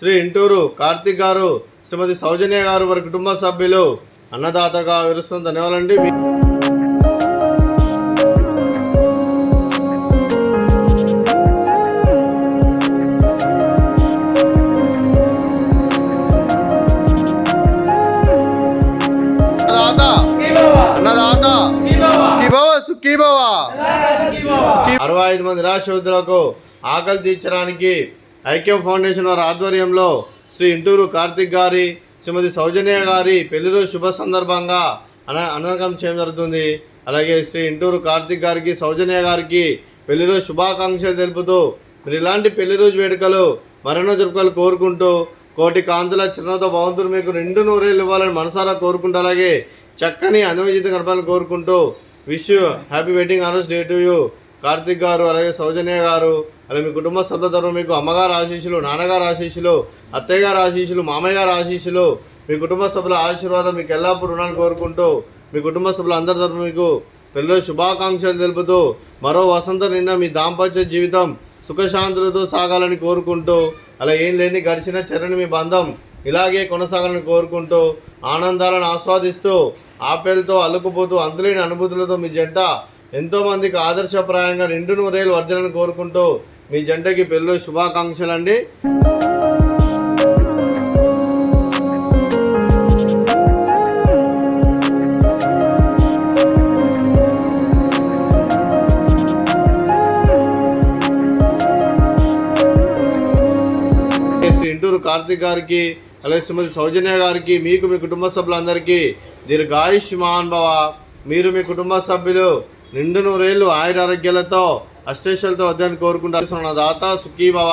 శ్రీ ఇంటూరు కార్తిక్ గారు, శ్రీమతి సౌజన్య గారు, వారి కుటుంబ సభ్యులు అన్నదాతగా విరుస్తున్న ధన్యవాదాలండి. అన్నదాత 65 మంది నిరాశ్రయులకు ఆకలి తీర్చడానికి ఐక్యం ఫౌండేషన్ వారి ఆధ్వర్యంలో శ్రీ ఇంటూరు కార్తిక్ గారి, శ్రీమతి సౌజన్య గారి పెళ్లిరోజు శుభ సందర్భంగా అన్నదానం చేయడం జరుగుతుంది. అలాగే శ్రీ ఇంటూరు కార్తిక్ గారికి, సౌజన్య గారికి పెళ్లిరోజు శుభాకాంక్షలు తెలుపుతూ మీరు ఇలాంటి పెళ్లిరోజు వేడుకలు మరెన్నో జరుపుకోవాలని కోరుకుంటూ, కోటి కాంతుల చిరునవ్వుతో భగవంతుడు మీకు నిండు నూరేళ్ళు ఇవ్వాలని మనసారా కోరుకుంటూ, అలాగే చక్కని అనుభవజీతం గడపాలని కోరుకుంటూ wish you happy wedding anniversary day to you Karthik గారు, అలాగే సౌజన్య గారు, అలాగే మీ కుటుంబ సభ్యుల తరఫున మీకు అమ్మగారు ఆశీస్సులు, నాన్నగారు ఆశీస్సులు, అత్తయ్య గారు ఆశీస్సులు, మామయ్య గారు ఆశీస్సులు, మీ కుటుంబ సభ్యుల ఆశీర్వాదం మీకు ఎల్లప్పుడూ రుణాన్ని కోరుకుంటూ, మీ కుటుంబ సభ్యుల అందరి తరఫున మీకు పెళ్లిరోజు శుభాకాంక్షలు తెలుపుతూ మరో వసంతం నిన్న మీ దాంపత్య జీవితం సుఖశాంతులతో సాగాలని కోరుకుంటూ, అలా ఏం లేని గడిచిన చెరని మీ బంధం ఇలాగే కొనసాగాలని కోరుకుంటూ, ఆనందాలను ఆస్వాదిస్తూ ఆప్యాయలతో అల్లుకుపోతూ అంతులేని అనుభూతులతో మీ జంట ఎంతోమందికి ఆదర్శప్రాయంగా నిండు నూరేళ్ళు వర్ధనని కోరుకుంటూ మీ జంటకి పెళ్లిలో శుభాకాంక్షలు అండి. శ్రీ ఇంటూరు కార్తిక్ గారికి, అలాగే శ్రీమతి సౌజన్య గారికి, మీకు మీ కుటుంబ సభ్యులందరికీ దీర్ఘాయుష్మాన్ భవ. మీరు మీ కుటుంబ సభ్యులు నిండు నూరేళ్ళు ఆయురారోగ్యాలతో అష్టైశ్వర్యాలతో వద్దని కోరుకుంటారు. దాత సుఖీ భవ.